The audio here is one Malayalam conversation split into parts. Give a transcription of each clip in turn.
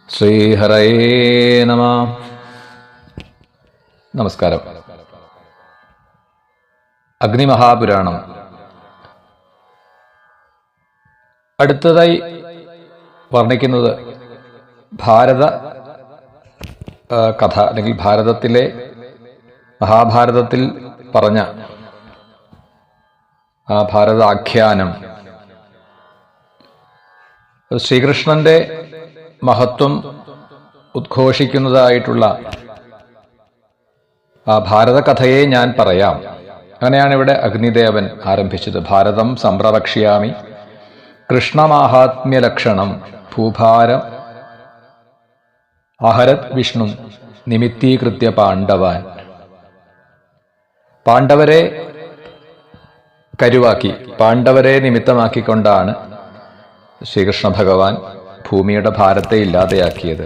ശ്രീഹരയേ നമഃ. നമസ്കാരം. അഗ്നിമഹാപുരാണം. അടുത്തതായി വർണ്ണിക്കുന്നത് ഭാരത കഥ അല്ലെങ്കിൽ ഭാരതത്തിലെ മഹാഭാരതത്തിൽ പറഞ്ഞ ആ ഭാരതാഖ്യാനം. ശ്രീകൃഷ്ണന്റെ മഹത്വം ഉദ്ഘോഷിക്കുന്നതായിട്ടുള്ള ആ ഭാരതകഥയെ ഞാൻ പറയാം. അങ്ങനെയാണ് ഇവിടെ അഗ്നിദേവൻ ആരംഭിച്ചത്. ഭാരതം സംപ്രവക്ഷ്യാമി കൃഷ്ണമാഹാത്മ്യലക്ഷണം ഭൂഭാരം അഹരത് വിഷ്ണു നിമിത്തീകൃത്യ പാണ്ഡവാൻ. പാണ്ഡവരെ കരുവാക്കി, പാണ്ഡവരെ നിമിത്തമാക്കിക്കൊണ്ടാണ് ശ്രീകൃഷ്ണ ഭഗവാൻ ഭൂമിയുടെ ഭാരത്തെ ഇല്ലാതെയാക്കിയത്.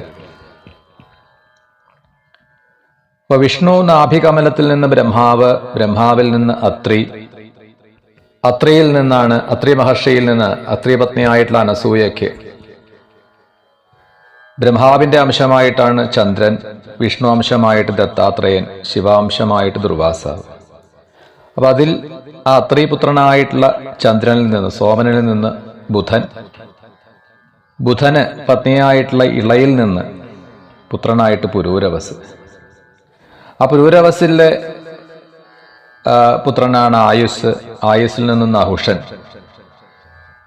അപ്പൊ വിഷ്ണു നാഭികമലത്തിൽ നിന്ന് ബ്രഹ്മാവ്, ബ്രഹ്മാവിൽ നിന്ന് അത്രി, അത്രിയിൽ നിന്നാണ് അത്രി മഹർഷിയിൽ നിന്ന് അത്രി പത്നിയായിട്ടുള്ള അനസൂയയ്ക്ക്, ബ്രഹ്മാവിന്റെ അംശമായിട്ടാണ് ചന്ദ്രൻ, വിഷ്ണു അംശമായിട്ട് ദത്താത്രേയൻ, ശിവാംശമായിട്ട് ദുർവാസാവ്. അപ്പൊ അതിൽ ആ അത്രി പുത്രനായിട്ടുള്ള ചന്ദ്രനിൽ നിന്ന്, സോമനിൽ നിന്ന് ബുധൻ, ബുധന് പത്നിയായിട്ടുള്ള ഇളയിൽ നിന്ന് പുത്രനായിട്ട് പുരൂരവസ്. ആ പുരൂരവസിലെ പുത്രനാണ് ആയുസ്. ആയുസ്സിൽ നിന്ന് നഹുഷൻ,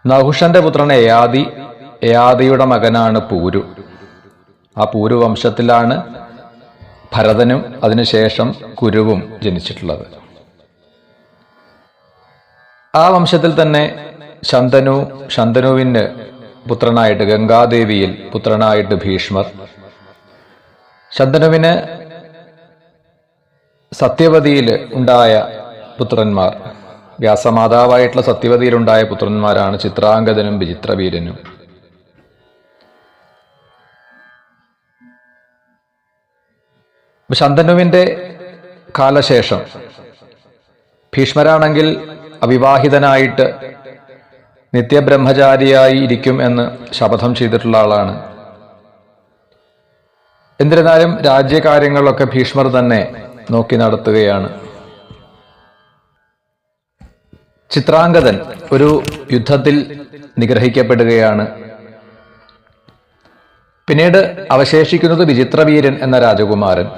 നഹുഷന്റെ പുത്രൻ യയാതി, യയാതിയുടെ മകനാണ് പൂരു. ആ പൂരുവംശത്തിലാണ് ഭരതനും അതിനുശേഷം കുരുവും ജനിച്ചിട്ടുള്ളത്. ആ വംശത്തിൽ തന്നെ ശന്തനു, ശന്തനുവിന് പുത്രനായിട്ട് ഗംഗാദേവിയിൽ പുത്രനായിട്ട് ഭീഷ്മർ. ശന്തനുവിന് സത്യവതിയിൽ ഉണ്ടായ പുത്രന്മാർ, വ്യാസമാതാവായിട്ടുള്ള സത്യവതിയിലുണ്ടായ പുത്രന്മാരാണ് ചിത്രാംഗതനും വിചിത്രവീരനും. ശന്തനുവിന്റെ കാലശേഷം ഭീഷ്മരാണെങ്കിൽ അവിവാഹിതനായിട്ട് നിത്യബ്രഹ്മചാരിയായി ഇരിക്കും എന്ന് ശപഥം ചെയ്തിട്ടുള്ള ആളാണ്. എന്നിരുന്നാലും രാജ്യകാര്യങ്ങളൊക്കെ ഭീഷ്മർ തന്നെ നോക്കി നടത്തുകയാണ്. ചിത്രാംഗതൻ ഒരു യുദ്ധത്തിൽ നിഗ്രഹിക്കപ്പെടുകയാണ്. പിന്നീട് അവശേഷിക്കുന്നത് വിചിത്രവീരൻ എന്ന രാജകുമാരൻ.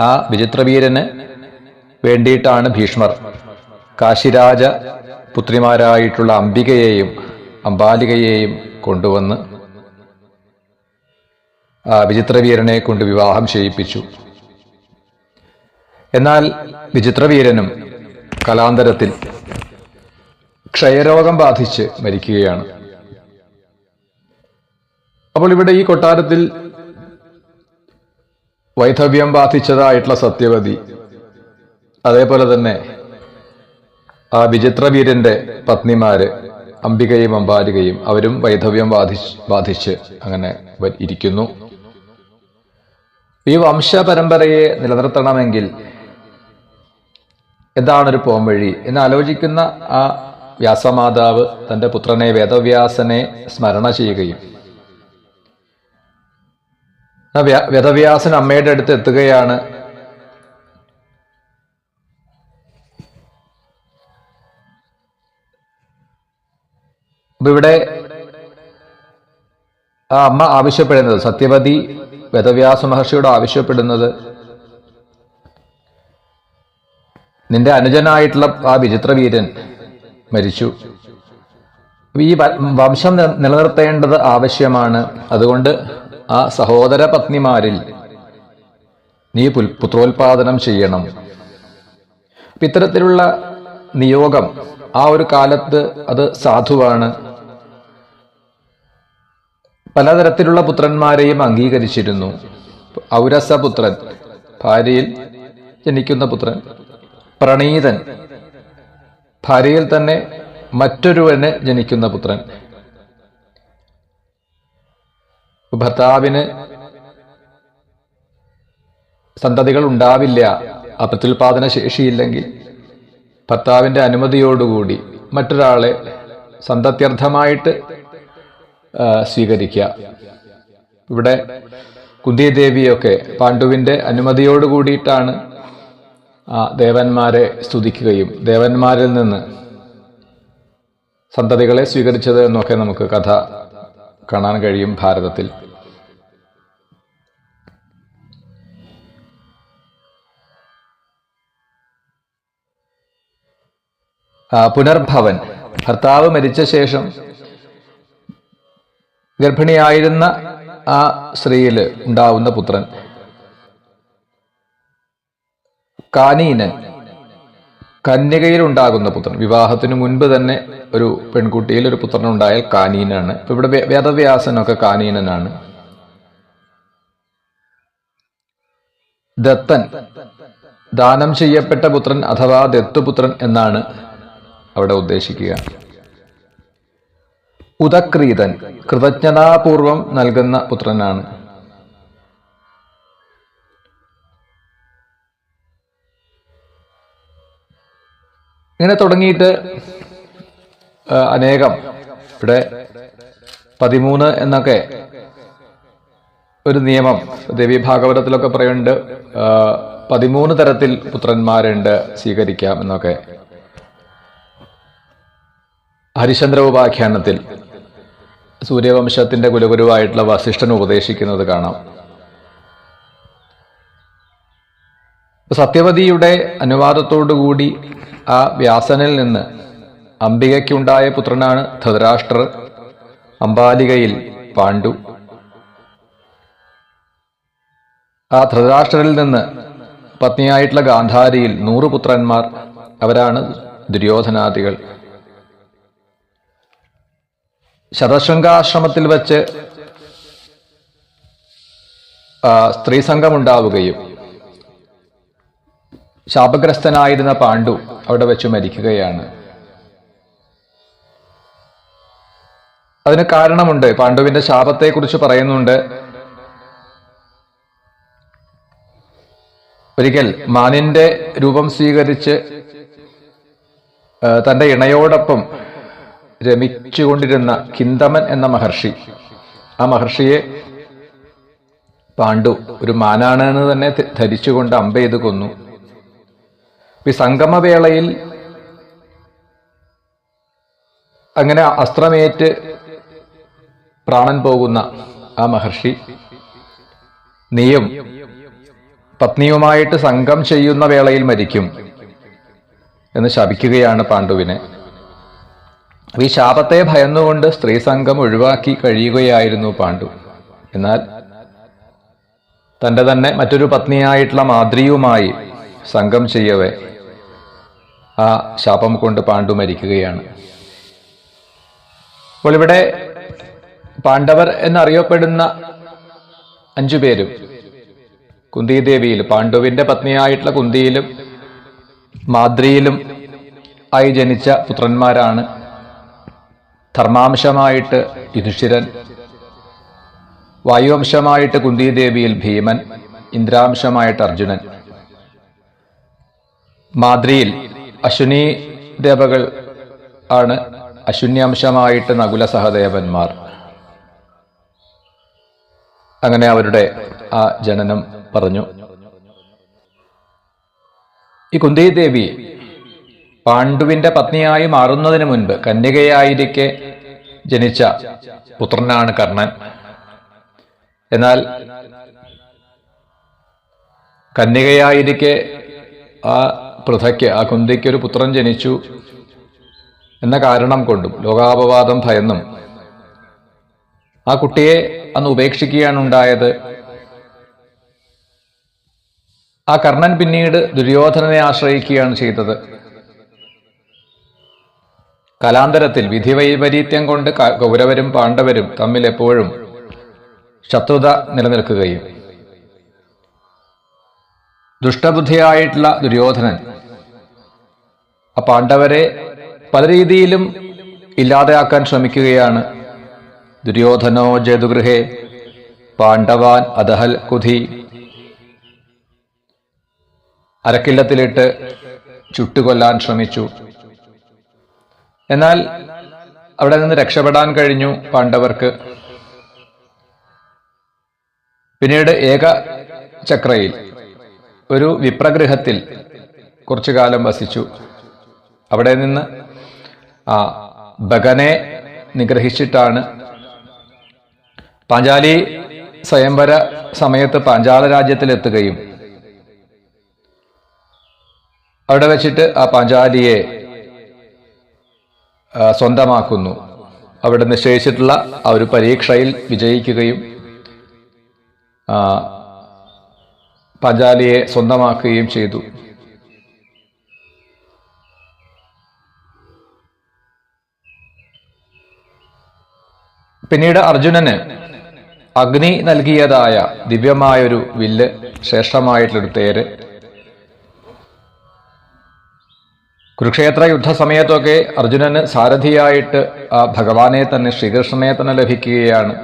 ആ വിചിത്രവീരന് വേണ്ടിയിട്ടാണ് ഭീഷ്മർ കാശിരാജ പുത്രിമാരായിട്ടുള്ള അംബികയെയും അംബാലികയെയും കൊണ്ടുവന്ന് വിചിത്രവീരനെ കൊണ്ട് വിവാഹം ചെയ്യിപ്പിച്ചു. എന്നാൽ വിചിത്രവീരനും കലാന്തരത്തിൽ ക്ഷയരോഗം ബാധിച്ച് മരിക്കുകയാണ്. അപ്പോൾ ഇവിടെ ഈ കൊട്ടാരത്തിൽ വൈധവ്യം ബാധിച്ചതായിട്ടുള്ള സത്യവതി, അതേപോലെ തന്നെ ആ വിചിത്രവീരന്റെ പത്നിമാര് അംബികയും അംബാലികയും അവരും വൈധവ്യം ബാധിച്ച് അങ്ങനെ ഇരിക്കുന്നു. ഈ വംശപരമ്പരയെ നിലനിർത്തണമെങ്കിൽ എന്താണൊരു പോംവഴി എന്ന് ആലോചിക്കുന്ന ആ വ്യാസമാതാവ് തന്റെ പുത്രനെ വേദവ്യാസനെ സ്മരണ ചെയ്യുകയും, വേദവ്യാസൻ അമ്മയുടെ അടുത്ത് എത്തുകയാണ്. അപ്പൊ ഇവിടെ ആ അമ്മ ആവശ്യപ്പെടുന്നത്, സത്യവതി വേദവ്യാസ മഹർഷിയോട് ആവശ്യപ്പെടുന്നത്, നിന്റെ അനുജനായിട്ടുള്ള ആ വിചിത്രവീരൻ മരിച്ചു, ഈ വംശം നിലനിർത്തേണ്ടത് ആവശ്യമാണ്. അതുകൊണ്ട് ആ സഹോദര പത്നിമാരിൽ നീ പുത്രോത്പാദനം ചെയ്യണം. അപ്പൊ ഇത്തരത്തിലുള്ള നിയോഗം ആ ഒരു കാലത്ത് അത് സാധുവാണ്. പലതരത്തിലുള്ള പുത്രന്മാരെയും അംഗീകരിച്ചിരുന്നു. ഔരസപുത്രൻ, ഭാര്യയിൽ ജനിക്കുന്ന പുത്രൻ, പ്രണീതൻ, ഭാര്യയിൽ തന്നെ മറ്റൊരുവന് ജനിക്കുന്ന പുത്രൻ, ഭർത്താവിന് സന്തതികൾ ഉണ്ടാവില്ല, പ്രത്യുൽപാദന ശേഷിയില്ലെങ്കിൽ ഭർത്താവിന്റെ അനുമതിയോടുകൂടി മറ്റൊരാളെ സന്തത്യർത്ഥമായിട്ട് സ്വീകരിക്കുക. ഇവിടെ കുന്തിദേവിയൊക്കെ പാണ്ഡുവിന്റെ അനുമതിയോട് കൂടിയിട്ടാണ് ആ ദേവന്മാരെ സ്തുതിക്കുകയും ദേവന്മാരിൽ നിന്ന് സന്തതികളെ സ്വീകരിച്ചത് എന്നൊക്കെ നമുക്ക് കഥ കാണാൻ കഴിയും ഭാരതത്തിൽ. പുനർഭവൻ, ഭർത്താവ് മരിച്ച ശേഷം ഗർഭിണിയായിരുന്ന ആ സ്ത്രീയിൽ ഉണ്ടാവുന്ന പുത്രൻ. കാനീനൻ, കന്യകയിൽ ഉണ്ടാകുന്ന പുത്രൻ. വിവാഹത്തിനു മുൻപ് തന്നെ ഒരു പെൺകുട്ടിയിൽ ഒരു പുത്രൻ ഉണ്ടായാൽ കാനീനാണ്. ഇപ്പൊ ഇവിടെ വേദവ്യാസനൊക്കെ കാനീനനാണ്. ദത്തൻ, ദാനം ചെയ്യപ്പെട്ട പുത്രൻ അഥവാ ദത്തുപുത്രൻ എന്നാണ് അവിടെ ഉദ്ദേശിക്കുക. ഉദക്രീതൻ, കൃതജ്ഞതാപൂർവം നൽകുന്ന പുത്രനാണ്. ഇങ്ങനെ തുടങ്ങിയിട്ട് അനേകം, ഇവിടെ 13 എന്നൊക്കെ ഒരു നിയമം ദേവി ഭാഗവതത്തിലൊക്കെ പറയുന്നുണ്ട്. 13 തരത്തിൽ പുത്രന്മാരുണ്ട്, സ്വീകരിക്കാം എന്നൊക്കെ. ഹരിശ്ചന്ദ്ര ഉപാഖ്യാനത്തിൽ സൂര്യവംശത്തിന്റെ കുലഗുരുവായിട്ടുള്ള വസിഷ്ഠൻ ഉപദേശിക്കുന്നത് കാണാം. സത്യവതിയുടെ അനുവാദത്തോടുകൂടി ആ വ്യാസനിൽ നിന്ന് അംബികയ്ക്കുണ്ടായ പുത്രനാണ് ധൃതരാഷ്ട്രർ, അംബാലികയിൽ പാണ്ഡു. ആ ധൃതരാഷ്ട്രരിൽ നിന്ന് പത്നിയായിട്ടുള്ള ഗാന്ധാരിയിൽ 100 പുത്രന്മാർ, അവരാണ് ദുര്യോധനാദികൾ. ശതശൃംഗാശ്രമത്തിൽ വച്ച് സ്ത്രീസംഘമുണ്ടാവുകയും ശാപഗ്രസ്തനായിരുന്ന പാണ്ഡു അവിടെ വെച്ച് മരിക്കുകയാണ്. അതിന് കാരണമുണ്ട്. പാണ്ഡുവിന്റെ ശാപത്തെക്കുറിച്ച് പറയുന്നുണ്ട്. ഒരിക്കൽ മാനിന്റെ രൂപം സ്വീകരിച്ച് തന്റെ ഇണയോടൊപ്പം രമിച്ചുകൊണ്ടിരുന്ന കിന്തമൻ എന്ന മഹർഷി, ആ മഹർഷിയെ പാണ്ഡു ഒരു മാനാണ് എന്ന് തന്നെ ധരിച്ചുകൊണ്ട് അമ്പ ചെയ്ത് കൊന്നു. ഈ സംഗമവേളയിൽ അങ്ങനെ അസ്ത്രമേറ്റ് പ്രാണൻ പോകുന്ന ആ മഹർഷി, നീയും പത്നിയുമായിട്ട് സംഘം ചെയ്യുന്ന വേളയിൽ മരിക്കും എന്ന് ശപിക്കുകയാണ് പാണ്ഡുവിനെ. ഈ ശാപത്തെ ഭയന്നുകൊണ്ട് സ്ത്രീസംഘം ഒഴിവാക്കി കഴിയുകയായിരുന്നു പാണ്ഡു. എന്നാൽ തൻ്റെ തന്നെ മറ്റൊരു പത്നിയായിട്ടുള്ള മാദ്രിയുമായി സംഘം ചെയ്യവേ ആ ശാപം കൊണ്ട് പാണ്ഡു മരിക്കുകയാണ്. അപ്പോൾ ഇവിടെ പാണ്ഡവർ എന്നറിയപ്പെടുന്ന 5 പേരും കുന്തിദേവിയിൽ, പാണ്ഡുവിന്റെ പത്നിയായിട്ടുള്ള കുന്തിയിലും മാദ്രിയിലും ആയി ജനിച്ച പുത്രന്മാരാണ്. ധർമാംശമായിട്ട് യുധിഷ്ഠിരൻ, വായുവംശമായിട്ട് കുന്തിദേവിയിൽ ഭീമൻ, ഇന്ദ്രാംശമായിട്ട് അർജുനൻ. മാദ്രിയിൽ അശ്വിനി ദേവകൾ ആണ്, അശ്വിന്യാംശമായിട്ട് നകുല സഹദേവന്മാർ. അങ്ങനെ അവരുടെ ആ ജനനം പറഞ്ഞു. ഈ കുന്തിദേവി പാണ്ഡുവിന്റെ പത്നിയായി മാറുന്നതിന് മുൻപ് കന്യകയായിരിക്കെ ജനിച്ച പുത്രനാണ് കർണൻ. എന്നാൽ കന്യകയായിരിക്കെ ആ പൃഥയ്ക്ക്, ആ കുന്തിക്ക് ഒരു പുത്രൻ ജനിച്ചു എന്ന കാരണം കൊണ്ടും ലോകാപവാദം ഭയന്നും ആ കുട്ടിയെ അന്ന് ഉപേക്ഷിക്കുകയാണ് ഉണ്ടായത്. ആ കർണൻ പിന്നീട് ദുര്യോധനനെ ആശ്രയിക്കുകയാണ് ചെയ്തത്. കലാന്തരത്തിൽ വിധിവൈപരീത്യം കൊണ്ട് കൗരവരും പാണ്ഡവരും തമ്മിൽ എപ്പോഴും ശത്രുത നിലനിൽക്കുകയും ദുഷ്ടബുദ്ധിയായിട്ടുള്ള ദുര്യോധനൻ ആ പാണ്ഡവരെ പല രീതിയിലും ഇല്ലാതെയാക്കാൻ ശ്രമിക്കുകയാണ്. ദുര്യോധനോ ജതുഗൃഹേ പാണ്ഡവാൻ അദഹൽ കുധി, അരക്കില്ലത്തിലിട്ട് ചുട്ടുകൊല്ലാൻ ശ്രമിച്ചു. എന്നാൽ അവിടെ നിന്ന് രക്ഷപ്പെടാൻ കഴിഞ്ഞു പാണ്ഡവർക്ക്. പിന്നീട് ഏകചക്രയിൽ ഒരു വിപ്രഗൃഹത്തിൽ കുറച്ചു കാലം വസിച്ചു. അവിടെ നിന്ന് ഭഗനെ നിഗ്രഹിച്ചിട്ടാണ് പാഞ്ചാലി സ്വയംവര സമയത്ത് പാഞ്ചാല രാജ്യത്തിലെത്തുകയും അവിടെ വെച്ചിട്ട് ആ പാഞ്ചാലിയെ സ്വന്തമാക്കുന്നു. അവിടെ നിശ്ചയിച്ചിട്ടുള്ള ആ ഒരു പരീക്ഷയിൽ വിജയിക്കുകയും പാഞ്ചാലിയെ സ്വന്തമാക്കുകയും ചെയ്തു. പിന്നീട് അർജുനന് അഗ്നി നൽകിയതായ ദിവ്യമായൊരു വില്ല്, ശ്രേഷ്ഠമായിട്ടുള്ളൊരു തേര്, കുരുക്ഷേത്ര യുദ്ധസമയത്തൊക്കെ അർജുനന് സാരഥിയായിട്ട് ആ ഭഗവാനെ തന്നെ, ശ്രീകൃഷ്ണനെ തന്നെ ലഭിക്കുകയാണ്.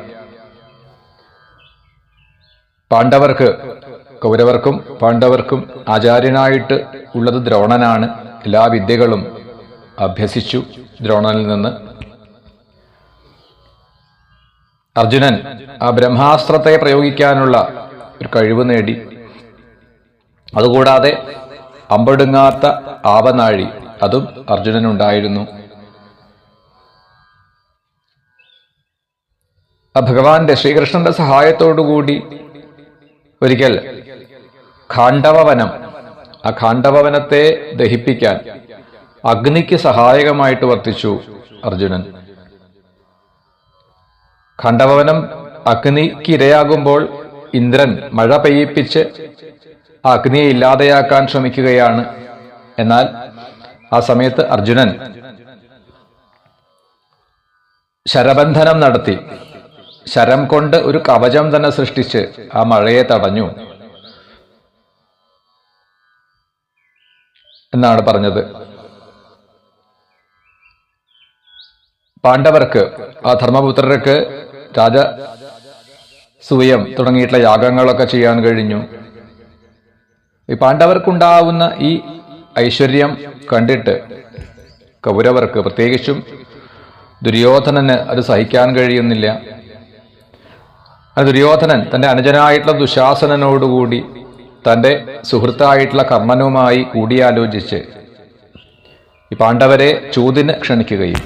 കൗരവർക്കും പാണ്ഡവർക്കും ആചാര്യനായിട്ട് ഉള്ളത് ദ്രോണനാണ്. എല്ലാ വിദ്യകളും അഭ്യസിച്ചു ദ്രോണനിൽ നിന്ന്. അർജുനൻ ആ ബ്രഹ്മാസ്ത്രത്തെ പ്രയോഗിക്കാനുള്ള ഒരു കഴിവ് നേടി. അതുകൂടാതെ അമ്പൊടുങ്ങാത്ത ആവനാഴി അതും അർജുനനുണ്ടായിരുന്നു. ആ ഭഗവാന്റെ ശ്രീകൃഷ്ണന്റെ സഹായത്തോടുകൂടി ഒരിക്കൽ ഖാണ്ഡവവനം, ആ ഖാണ്ഡവവനത്തെ ദഹിപ്പിക്കാൻ അഗ്നിക്ക് സഹായകമായിട്ട് വർത്തിച്ചു അർജുനൻ. ഖണ്ഡവനം അഗ്നിക്ക് ഇരയാകുമ്പോൾ ഇന്ദ്രൻ മഴ പെയ്യിപ്പിച്ച് ആ അഗ്നിയെ ഇല്ലാതെയാക്കാൻ ശ്രമിക്കുകയാണ്. എന്നാൽ ആ സമയത്ത് അർജുനൻ ശരബന്ധനം നടത്തി, ശരം കൊണ്ട് ഒരു കവചം തന്നെ സൃഷ്ടിച്ച് ആ മഴയെ തടഞ്ഞു എന്നാണ് പറഞ്ഞത്. പാണ്ഡവർക്ക്, ആ ധർമ്മപുത്രർക്ക് രാജസൂയം തുടങ്ങിയിട്ടുള്ള യാഗങ്ങളൊക്കെ ചെയ്യാൻ കഴിഞ്ഞു. ഈ പാണ്ഡവർക്കുണ്ടാവുന്ന ഈ ഐശ്വര്യം കണ്ടിട്ട് കൗരവർക്ക്, പ്രത്യേകിച്ചും ദുര്യോധനന് അത് സഹിക്കാൻ കഴിയുന്നില്ല. ദുര്യോധനൻ തന്റെ അനുജനായിട്ടുള്ള ദുശാസനനോടുകൂടി തന്റെ സുഹൃത്തായിട്ടുള്ള കർണനുമായി കൂടിയാലോചിച്ച് ഈ പാണ്ഡവരെ ചൂതിന് ക്ഷണിക്കുകയും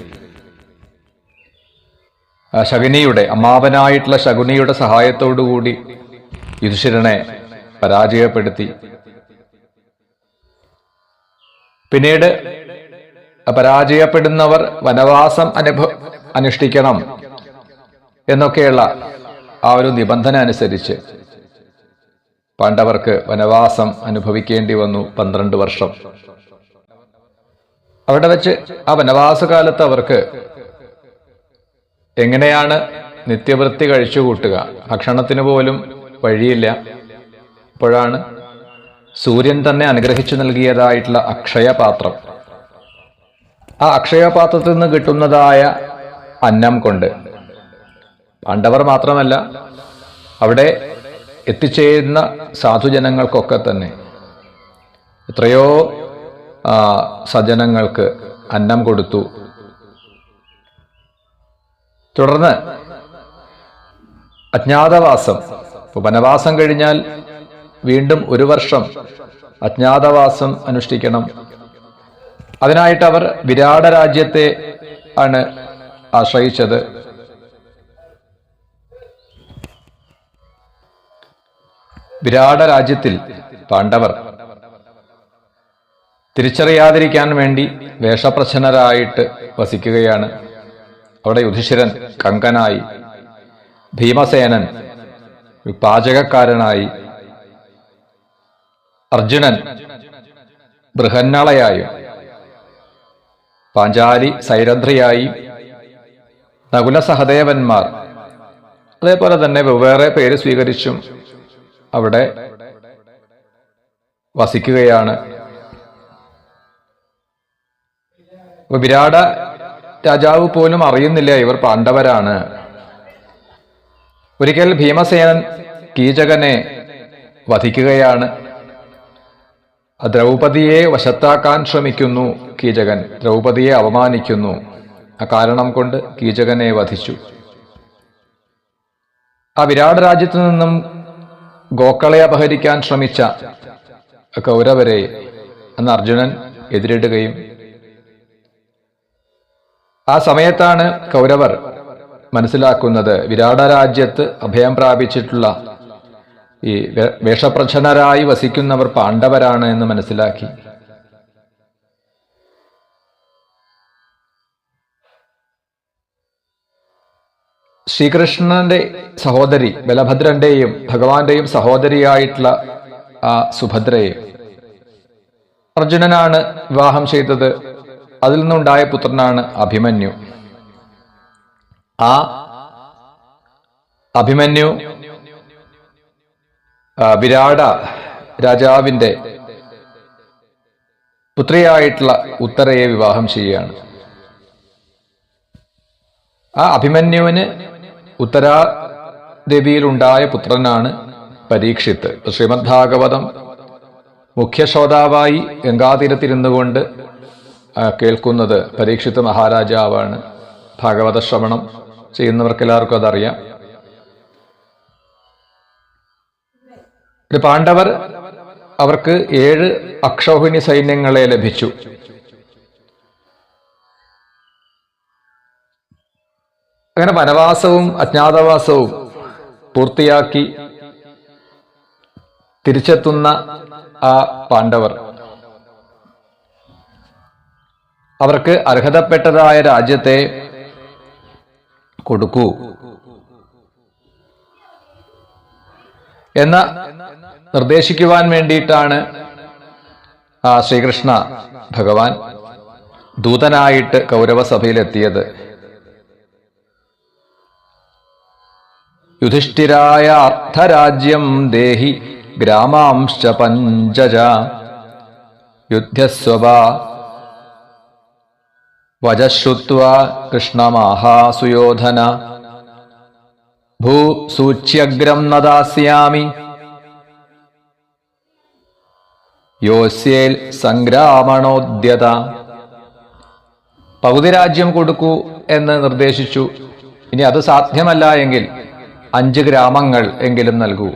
ശകുനിയുടെ, അമ്മാവനായിട്ടുള്ള ശകുനിയുടെ സഹായത്തോടുകൂടി യുധിഷ്ഠിരനെ പരാജയപ്പെടുത്തി. പിന്നീട് പരാജയപ്പെടുന്നവർ വനവാസം അനുഷ്ഠിക്കണം എന്നൊക്കെയുള്ള ആ ഒരു നിബന്ധന അനുസരിച്ച് പാണ്ഡവർക്ക് വനവാസം അനുഭവിക്കേണ്ടി വന്നു 12 വർഷം. അവിടെ വെച്ച് ആ വനവാസകാലത്ത് അവർക്ക് എങ്ങനെയാണ് നിത്യവൃത്തി കഴിച്ചുകൂട്ടുക, ഭക്ഷണത്തിന് പോലും വഴിയില്ല. അപ്പോഴാണ് സൂര്യൻ തന്നെ അനുഗ്രഹിച്ചു നൽകിയതായിട്ടുള്ള അക്ഷയപാത്രം, ആ അക്ഷയപാത്രത്തിൽ നിന്ന് കിട്ടുന്നതായ അന്നം കൊണ്ട് പാണ്ഡവർ മാത്രമല്ല അവിടെ എത്തിച്ചേരുന്ന സാധുജനങ്ങൾക്കൊക്കെ തന്നെ എത്രയോ സജ്ജനങ്ങൾക്ക് അന്നം കൊടുത്തു. തുടർന്ന് അജ്ഞാതവാസം, വനവാസം കഴിഞ്ഞാൽ വീണ്ടും 1 വർഷം അജ്ഞാതവാസം അനുഷ്ഠിക്കണം. അതിനായിട്ട് അവർ വിരാട രാജ്യത്തെ ആണ് ആശ്രയിച്ചത്. വിരാട രാജ്യത്തിൽ പാണ്ഡവർ തിരിച്ചറിയാതിരിക്കാൻ വേണ്ടി വേഷപ്രച്ഛന്നരായിട്ട് വസിക്കുകയാണ്. അവിടെ യുധിഷ്ഠിരൻ കങ്കനായി, ഭീമസേനൻ ഒരു പാചകക്കാരനായി, അർജുനൻ ബൃഹന്നളയായും, പാഞ്ചാലി സൈരന്ധ്രിയായി, നകുല സഹദേവന്മാർ അതേപോലെ തന്നെ വെവ്വേറെ പേര് സ്വീകരിച്ചും അവിടെ വസിക്കുകയാണ്. വിരാട രാജാവ് പോലും അറിയുന്നില്ല ഇവർ പാണ്ഡവരാണ്. ഒരിക്കൽ ഭീമസേനൻ കീചകനെ വധിക്കുകയാണ്. ദ്രൗപദിയെ വശത്താക്കാൻ ശ്രമിക്കുന്നു കീചകൻ, ദ്രൗപദിയെ അവമാനിക്കുന്നു. ആ കാരണം കൊണ്ട് കീചകനെ വധിച്ചു. ആ വിരാട രാജ്യത്തു നിന്നും ഗോക്കളെ അപഹരിക്കാൻ ശ്രമിച്ച കൗരവരെ അന്ന് അർജുനൻ എതിരിടുകയും ആ സമയത്താണ് കൗരവർ മനസ്സിലാക്കുന്നത് വിരാട രാജ്യത്ത് അഭയം പ്രാപിച്ചിട്ടുള്ള ഈ വേഷപ്രച്ഛന്നരായി വസിക്കുന്നവർ പാണ്ഡവരാണ് എന്ന് മനസ്സിലാക്കി. ശ്രീകൃഷ്ണന്റെ സഹോദരി ബലഭദ്രന്റെയും ഭഗവാന്റെയും സഹോദരിയായിട്ടുള്ള ആ സുഭദ്രയെ അർജുനനാണ് വിവാഹം ചെയ്തത്. അതിൽ നിന്നുണ്ടായ പുത്രനാണ് അഭിമന്യു. ആ അഭിമന്യു വിരാട രാജാവിന്റെ പുത്രിയായിട്ടുള്ള ഉത്തരയെ വിവാഹം ചെയ്യുകയാണ്. ആ അഭിമന്യുവിന് ഉത്തരാദേവിയിലുണ്ടായ പുത്രനാണ് പരീക്ഷിത്ത്. ശ്രീമദ് ഭാഗവതം മുഖ്യശ്രോതാവായി ഗംഗാതീരത്തിരുന്നു കൊണ്ട് കേൾക്കുന്നത് പരീക്ഷിത്ത് മഹാരാജാവാണ്. ഭാഗവത ശ്രവണം ചെയ്യുന്നവർക്കെല്ലാവർക്കും അതറിയാം. പാണ്ഡവർ അവർക്ക് 7 അക്ഷൗഹിണി സൈന്യങ്ങളെ ലഭിച്ചു. അങ്ങനെ വനവാസവും അജ്ഞാതവാസവും പൂർത്തിയാക്കി തിരിച്ചെത്തുന്ന ആ പാണ്ഡവർ അവർക്ക് അർഹതപ്പെട്ടതായ രാജ്യത്തെ കൊടുക്കൂ എന്ന് നിർദ്ദേശിക്കുവാൻ വേണ്ടിയിട്ടാണ് ആ ശ്രീകൃഷ്ണ ഭഗവാൻ ദൂതനായിട്ട് കൗരവസഭയിലെത്തിയത്. യുധിഷ്ഠിരായ അർദ്ധരാജ്യം ദേഹി ഗ്രാമാംശ്ച പഞ്ചജ യുദ്ധസ്വഭാ വജശ്രുത്വാ കൃഷ്ണമാഹാസുയോധന ഭൂസൂച്യഗ്രം നദാസ്യാമി യോസ്യേൽ സംഗ്രാമണോദ്യത. പകുതി രാജ്യം കൊടുക്കൂ എന്ന് നിർദ്ദേശിച്ചു. ഇനി അത് സാധ്യമല്ല എങ്കിൽ 5 ഗ്രാമങ്ങൾ എങ്കിലും നൽകൂ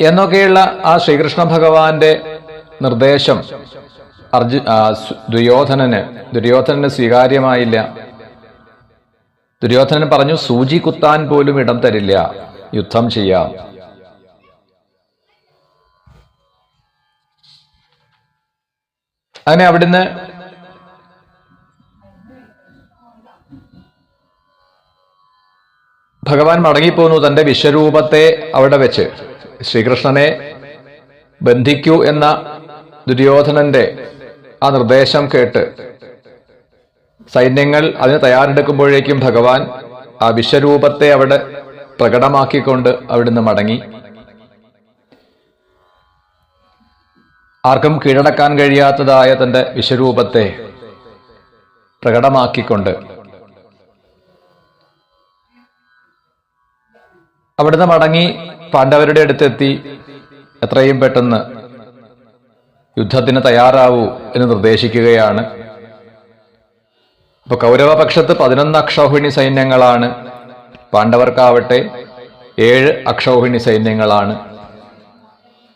എന്നൊക്കെയുള്ള ആ ശ്രീകൃഷ്ണ ഭഗവാന്റെ നിർദ്ദേശം ദുര്യോധനന് സ്വീകാര്യമായില്ല. ദുര്യോധനൻ പറഞ്ഞു, സൂചി കുത്താൻ പോലും ഇടം തരില്ല, യുദ്ധം ചെയ്യാം. അങ്ങനെ അവിടുന്ന് ഭഗവാൻ മടങ്ങിപ്പോന്നു. തന്റെ വിശ്വരൂപത്തെ അവിടെ വെച്ച് ശ്രീകൃഷ്ണനെ ബന്ധിക്കൂ എന്ന ദുര്യോധനന്റെ ആ നിർദ്ദേശം കേട്ട് സൈന്യങ്ങൾ അതിന് തയ്യാറെടുക്കുമ്പോഴേക്കും ഭഗവാൻ ആ വിശ്വരൂപത്തെ അവിടെ പ്രകടമാക്കിക്കൊണ്ട് അവിടുന്ന് മടങ്ങി. ആർക്കും കീഴടക്കാൻ കഴിയാത്തതായ തന്റെ വിശ്വരൂപത്തെ പ്രകടമാക്കിക്കൊണ്ട് അവിടുന്ന് മടങ്ങി പാണ്ഡവരുടെ അടുത്തെത്തി എത്രയും പെട്ടെന്ന് യുദ്ധത്തിന് തയ്യാറാവൂ എന്ന് നിർദ്ദേശിക്കുകയാണ്. അപ്പൊ കൗരവപക്ഷത്ത് 11 അക്ഷൗഹിണി സൈന്യങ്ങളാണ്, പാണ്ഡവർക്കാവട്ടെ 7 അക്ഷൗഹിണി സൈന്യങ്ങളാണ്.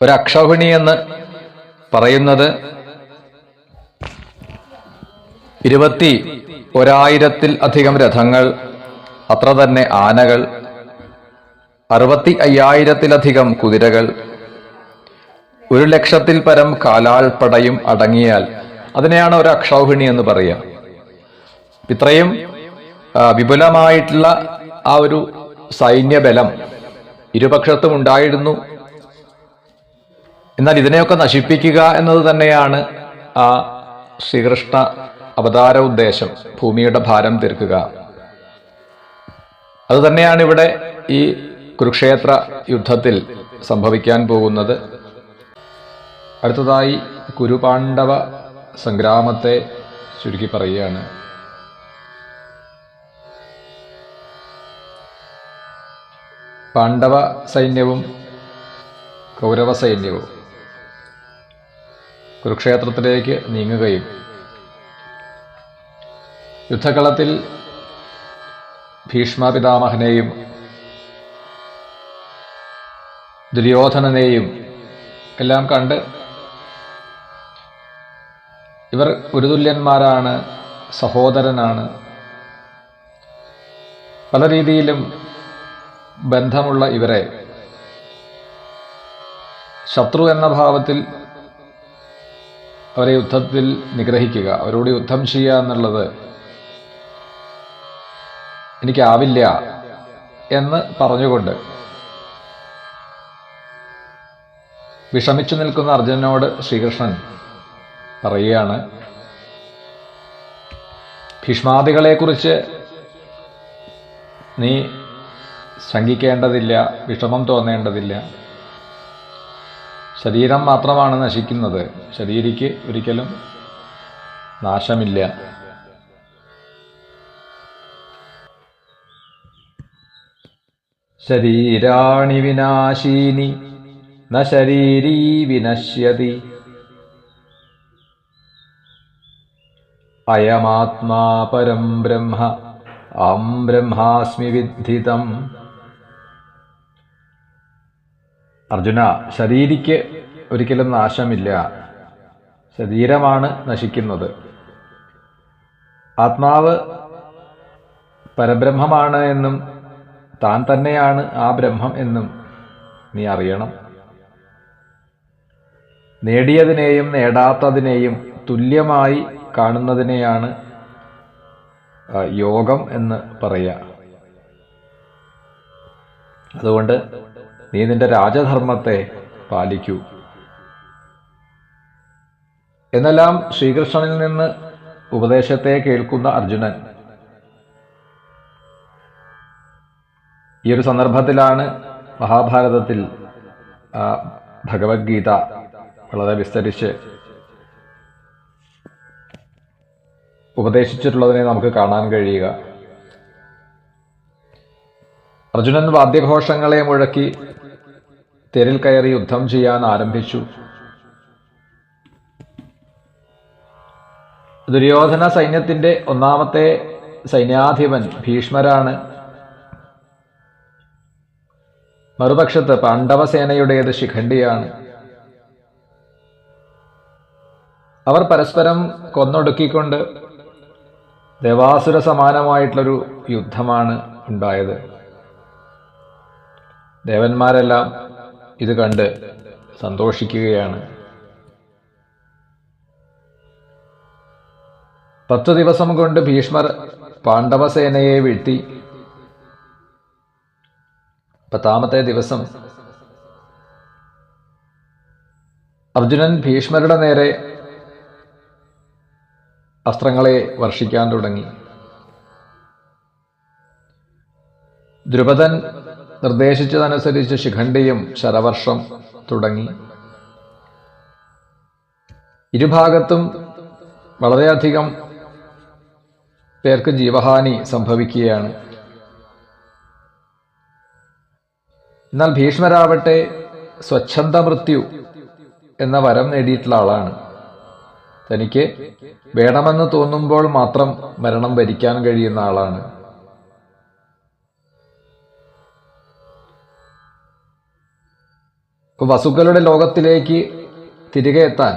ഒരു അക്ഷൗഹിണി എന്ന് പറയുന്നത് 21,000-ൽ രഥങ്ങൾ, അത്ര തന്നെ ആനകൾ, 65,000-ലധികം കുതിരകൾ, 1,00,000-ൽ പരം കാലാൾപ്പടയും അടങ്ങിയാൽ അതിനെയാണ് ഒരു അക്ഷൗഹിണി എന്ന് പറയുക. ഇത്രയും വിപുലമായിട്ടുള്ള ആ ഒരു സൈന്യബലം ഇരുപക്ഷത്തും ഉണ്ടായിരുന്നു. എന്നാൽ ഇതിനെയൊക്കെ നശിപ്പിക്കുക എന്നത് തന്നെയാണ് ആ ശ്രീകൃഷ്ണ അവതാര ഉദ്ദേശം, ഭൂമിയുടെ ഭാരം തീർക്കുക. അതുതന്നെയാണ് ഇവിടെ ഈ കുരുക്ഷേത്ര യുദ്ധത്തിൽ സംഭവിക്കാൻ പോകുന്നത്. അടുത്തതായി കുരുപാണ്ഡവ സംഗ്രാമത്തെ ചുരുക്കി പറയുകയാണ്. പാണ്ഡവ സൈന്യവും കൗരവ സൈന്യവും കുരുക്ഷേത്രത്തിലേക്ക് നീങ്ങുകയും യുദ്ധകളത്തിൽ ഭീഷ്മ പിതാമഹനെയും ദുര്യോധനനെയും എല്ലാം കണ്ട് ഇവർ ഗുരുതുല്യന്മാരാണ്, സഹോദരനാണ്, പല രീതിയിലും ബന്ധമുള്ള ഇവരെ ശത്രു എന്ന ഭാവത്തിൽ അവരെ യുദ്ധത്തിൽ നിഗ്രഹിക്കുക, അവരോട് യുദ്ധം ചെയ്യുക എന്നുള്ളത് എനിക്കാവില്ല എന്ന് പറഞ്ഞുകൊണ്ട് വിഷമിച്ചു നിൽക്കുന്ന അർജുനനോട് ശ്രീകൃഷ്ണൻ പറയുകയാണ്, ഭീഷ്മാദികളെക്കുറിച്ച് നീ ശങ്കിക്കേണ്ടതില്ല, വിഷമം തോന്നേണ്ടതില്ല. ശരീരം മാത്രമാണ് നശിക്കുന്നത്, ശരീരിക്ക് ഒരിക്കലും നാശമില്ല. ശരീരാണി വിനാശീനി ന ശരീരീ വിനശ്യതി അയമാത്മാ പരം ബ്രഹ്മ അഹം ബ്രഹ്മാസ്മി വിദ്ധിതം. അർജുന, ശരീരിക്ക് ഒരിക്കലും നാശമില്ല, ശരീരമാണ് നശിക്കുന്നത്. ആത്മാവ് പരബ്രഹ്മമാണ് എന്നും താൻ തന്നെയാണ് ആ ബ്രഹ്മം എന്നും നീ അറിയണം. നേടിയതിനെയും നേടാത്തതിനെയും തുല്യമായി കാണുന്നതിനെയാണ് യോഗം എന്ന് പറയുക. അതുകൊണ്ട് നീ നിന്റെ രാജധർമ്മത്തെ പാലിക്കൂ എന്നെല്ലാം ശ്രീകൃഷ്ണനിൽ നിന്ന് ഉപദേശത്തെ കേൾക്കുന്ന അർജുനൻ ഈ ഒരു സന്ദർഭത്തിലാണ് മഹാഭാരതത്തിൽ ഭഗവത്ഗീത വളരെ വിസ്തരിച്ച് ഉപദേശിച്ചിട്ടുള്ളതിനെ നമുക്ക് കാണാൻ കഴിയുക. അർജുനൻ വാദ്യഘോഷങ്ങളെ മുഴക്കി തേരിൽ കയറി യുദ്ധം ചെയ്യാൻ ആരംഭിച്ചു. ദുര്യോധന സൈന്യത്തിന്റെ ഒന്നാമത്തെ സൈന്യാധിപൻ ഭീഷ്മരാണ്. മറുപക്ഷത്ത് പാണ്ഡവസേനയുടേത് ശിഖണ്ഡിയാണ്. അവർ പരസ്പരം കൊന്നൊടുക്കിക്കൊണ്ട് ദേവാസുര സമാനമായിട്ടുള്ളൊരു യുദ്ധമാണ് ഉണ്ടായത്. ദേവന്മാരെല്ലാം ഇത് കണ്ട് സന്തോഷിക്കുകയാണ്. 10 ദിവസം കൊണ്ട് ഭീഷ്മർ പാണ്ഡവസേനയെ വീഴ്ത്തി. 10ാമത്തെ ദിവസം അർജുനൻ ഭീഷ്മരുടെ നേരെ അസ്ത്രങ്ങളെ വർഷിക്കാൻ തുടങ്ങി. ദ്രുപദൻ നിർദ്ദേശിച്ചതനുസരിച്ച് ശിഖണ്ഡിയും ശരവർഷം തുടങ്ങി. ഇരുഭാഗത്തും വളരെയധികം പേർക്ക് ജീവഹാനി സംഭവിക്കുകയാണ്. എന്നാൽ ഭീഷ്മരാവട്ടെ സ്വച്ഛന്ത മൃത്യു എന്ന വരം നേടിയിട്ടുള്ള ആളാണ്. തനിക്ക് വേണമെന്ന് തോന്നുമ്പോൾ മാത്രം മരണം വരിക്കാൻ കഴിയുന്ന ആളാണ്. വസുക്കളുടെ ലോകത്തിലേക്ക് തിരികെ എത്താൻ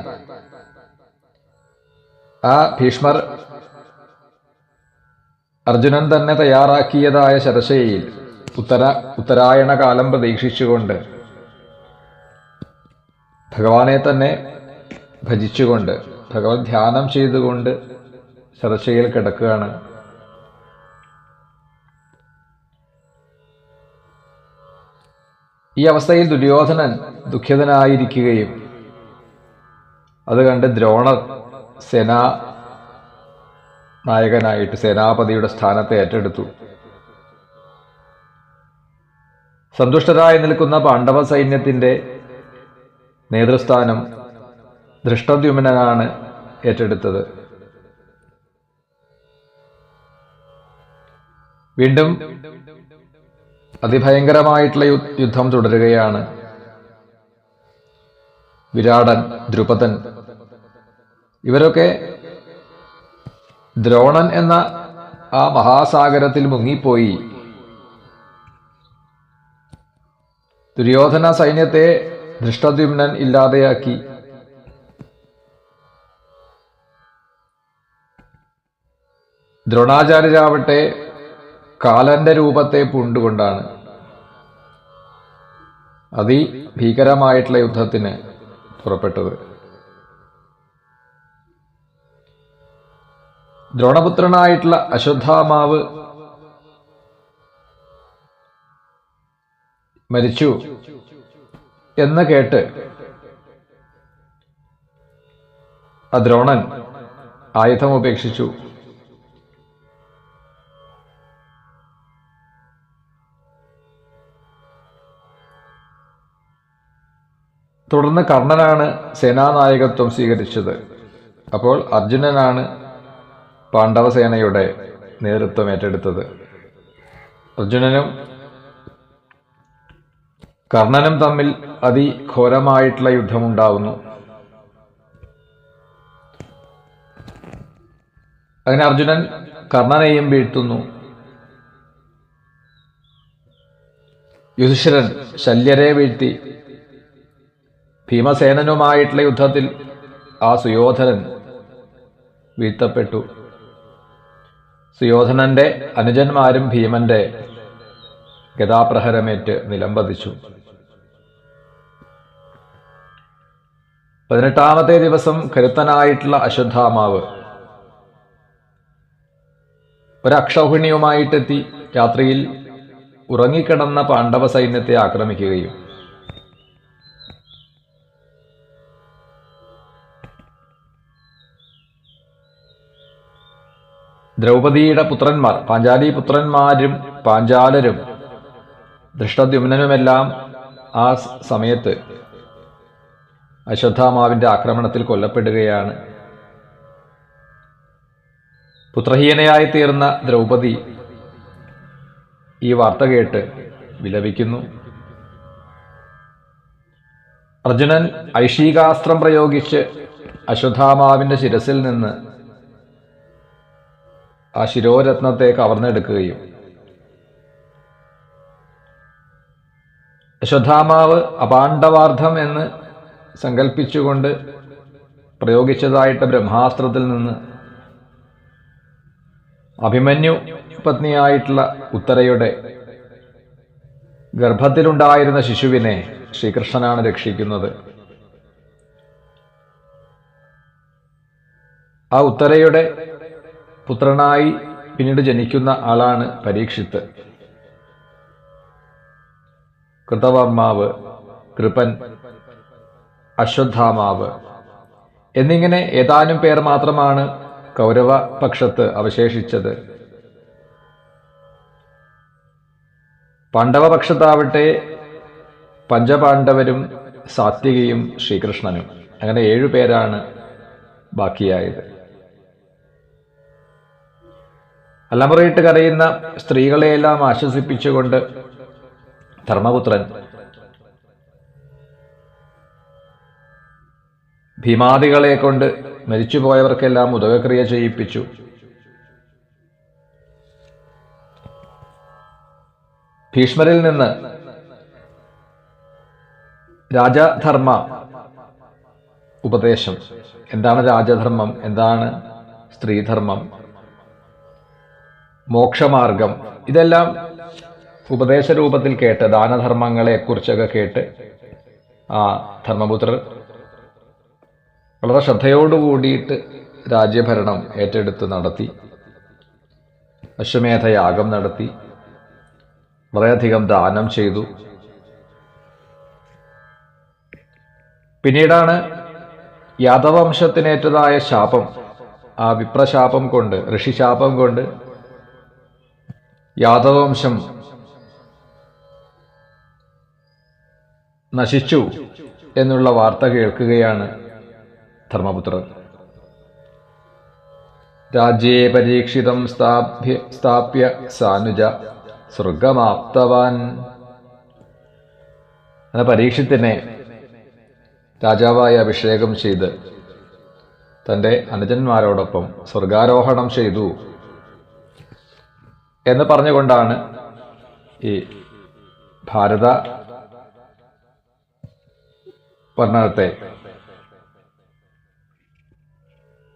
ആ ഭീഷ്മർ അർജുനൻ തന്നെ തയ്യാറാക്കിയതായ ശരശയിൽ ഉത്തരായണ കാലം പ്രതീക്ഷിച്ചുകൊണ്ട് ഭഗവാനെ തന്നെ ഭജിച്ചുകൊണ്ട് ഭഗവത് ധ്യാനം ചെയ്തുകൊണ്ട് ശരശയിൽ കിടക്കുകയാണ്. ഈ അവസ്ഥയിൽ ദുര്യോധനൻ ദുഃഖിതനായിരിക്കുകയും അത് കണ്ട് ദ്രോണർ സേനാ നായകനായിട്ട് സേനാപതിയുടെ സ്ഥാനത്തെ ഏറ്റെടുത്തു. സന്തുഷ്ടരായി നിൽക്കുന്ന പാണ്ഡവ സൈന്യത്തിന്റെ നേതൃസ്ഥാനം ധൃഷ്ടദ്യുമ്നനാണ് ഏറ്റെടുത്തത്. വീണ്ടും അതിഭയങ്കരമായിട്ടുള്ള യുദ്ധം തുടരുകയാണ്. വിരാടൻ, ദ്രുപദൻ ഇവരൊക്കെ ദ്രോണൻ എന്ന ആ മഹാസാഗരത്തിൽ മുങ്ങിപ്പോയി ദുര്യോധന സൈന്യത്തെ ധൃഷ്ടദ്യുമ്നൻ ഇല്ലാതെയാക്കി. ദ്രോണാചാര്യരാവട്ടെ കാലന്റെ രൂപത്തെ പൂണ്ടുകൊണ്ടാണ് അതിഭീകരമായിട്ടുള്ള യുദ്ധത്തിന് പുറപ്പെട്ടത്. ദ്രോണപുത്രനായിട്ടുള്ള അശ്വത്ഥാമാവ് മരിച്ചു എന്ന് കേട്ട് ദ്രോണൻ ആയുധം ഉപേക്ഷിച്ചു. തുടർന്ന് കർണനാണ് സേനാനായകത്വം സ്വീകരിച്ചത്. അപ്പോൾ അർജുനനാണ് പാണ്ഡവസേനയുടെ നേതൃത്വം ഏറ്റെടുത്തത്. അർജുനനും കർണനും തമ്മിൽ അതിഘോരമായിട്ടുള്ള യുദ്ധമുണ്ടാവുന്നു. അങ്ങനെ അർജുനൻ കർണനെയും വീഴ്ത്തുന്നു. യുധിഷ്ഠിരൻ ശല്യരെ വീഴ്ത്തി. ഭീമസേനനുമായിട്ടുള്ള യുദ്ധത്തിൽ ആ സുയോധനൻ വീഴ്ത്തപ്പെട്ടു. സുയോധനന്റെ അനുജന്മാരും ഭീമന്റെ ഗദാപ്രഹരമേറ്റ് നിലംപതിച്ചു. 18ാമത്തെ ദിവസം കരുത്തനായിട്ടുള്ള അശ്വത്ഥാമാവ് ഒരക്ഷൗഹിണിയുമായിട്ടെത്തി രാത്രിയിൽ ഉറങ്ങിക്കിടന്ന പാണ്ഡവ സൈന്യത്തെ ആക്രമിക്കുകയും ദ്രൗപദിയുടെ പുത്രന്മാർ പാഞ്ചാലി പുത്രന്മാരും പാഞ്ചാലരും ധൃഷ്ടദ്യുമ്നനുമെല്ലാം ആ സമയത്ത് അശ്വത്ഥാമാവിന്റെ ആക്രമണത്തിൽ കൊല്ലപ്പെടുകയാണ്. പുത്രഹീനയായി തീർന്ന ദ്രൗപദി ഈ വാർത്ത കേട്ട് വിലപിക്കുന്നു. അർജുനൻ ഐഷീകാസ്ത്രം പ്രയോഗിച്ച് അശ്വത്ഥാമാവിന്റെ ശിരസിൽ നിന്ന് ആ ശിരോരത്നത്തെ കവർന്നെടുക്കുകയും അശ്വത്ഥാമാവ് അപാണ്ഡവാർത്ഥം എന്ന് സങ്കല്പിച്ചുകൊണ്ട് പ്രയോഗിച്ചതായിട്ട് ബ്രഹ്മാസ്ത്രത്തിൽ നിന്ന് അഭിമന്യു പത്നിയായിട്ടുള്ള ഉത്തരയുടെ ഗർഭത്തിലുണ്ടായിരുന്ന ശിശുവിനെ ശ്രീകൃഷ്ണനാണ് രക്ഷിക്കുന്നത്. ആ ഉത്തരയുടെ പുത്രനായി പിന്നീട് ജനിക്കുന്ന ആളാണ് പരീക്ഷിത്ത്. കൃതവർമാവ്, കൃപൻ, അശ്വത്ഥാമാവ് എന്നിങ്ങനെ ഏതാനും പേർ മാത്രമാണ് കൗരവ പക്ഷത്ത് അവശേഷിച്ചത്. പാണ്ഡവപക്ഷത്താവട്ടെ പഞ്ചപാണ്ഡവരും സാത്വികയും ശ്രീകൃഷ്ണനും, അങ്ങനെ 7 പേരാണ് ബാക്കിയായത്. അലമുറയിട്ട് കരയുന്ന സ്ത്രീകളെയെല്ലാം ആശ്വസിപ്പിച്ചുകൊണ്ട് ധർമ്മപുത്രൻ ഭീമാദികളെ കൊണ്ട് മരിച്ചുപോയവർക്കെല്ലാം ഉദകക്രിയ ചെയ്യിപ്പിച്ചു. ഭീഷ്മരിൽ നിന്ന് രാജധർമ്മ ഉപദേശം, എന്താണ് രാജധർമ്മം, എന്താണ് സ്ത്രീധർമ്മം, മോക്ഷമാർഗം, ഇതെല്ലാം ഉപദേശരൂപത്തിൽ കേട്ട് ദാനധർമ്മങ്ങളെക്കുറിച്ചൊക്കെ കേട്ട് ആ ധർമ്മപുത്രർ വളരെ ശ്രദ്ധയോടുകൂടിയിട്ട് രാജ്യഭരണം ഏറ്റെടുത്ത് നടത്തി. അശ്വമേധയാഗം നടത്തി, വളരെയധികം ദാനം ചെയ്തു. പിന്നീടാണ് യാദവംശത്തിനേറ്റതായ ശാപം, ആ വിപ്രശാപം കൊണ്ട്, ഋഷിശാപം കൊണ്ട് യാദവംശം നശിച്ചു എന്നുള്ള വാർത്ത കേൾക്കുകയാണ് ധർമ്മപുത്രർ. രാജ്യേ പരീക്ഷിതം സ്ഥാപ്യ സാനുജ സ്വർഗമാപ്തവാൻ. പരീക്ഷത്തിനെ രാജാവായി അഭിഷേകം ചെയ്ത് തൻ്റെ അനുജന്മാരോടൊപ്പം സ്വർഗാരോഹണം ചെയ്തു എന്ന് പറഞ്ഞുകൊണ്ടാണ് ഈ ഭാരത വർണ്ണനത്തെ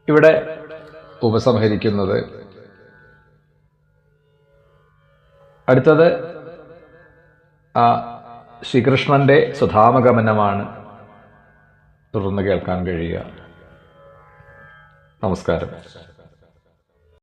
ഇവിടെ ഉപസംഹരിക്കുന്നത്. അടുത്തത് ആ ശ്രീകൃഷ്ണന്റെ സുധാമഗമനമാണ് തുടർന്ന് കേൾക്കാൻ കഴിയുക. നമസ്കാരം.